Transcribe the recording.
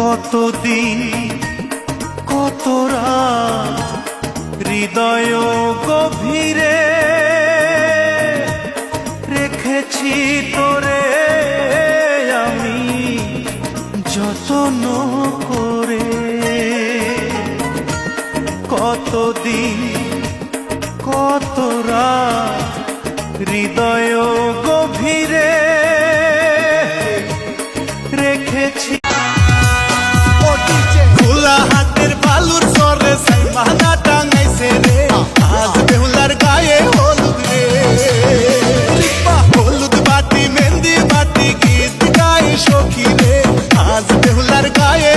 কতদিন কত রাত হৃদয় গভীরে রেখেছি তোরে আমি যত্ন করে। কতদিন কত রাত হৃদয় গভীরে রেখেছি। খোলা হাতের বালুর সরে সাইমানা টাঙাইছে রে, আজ বেহুলার গায়ে হলুদ রে। হলুদ বাটি মেহেন্দি বাটি গীত গায়ে সখী রে, আজ বেহুলার গায়ে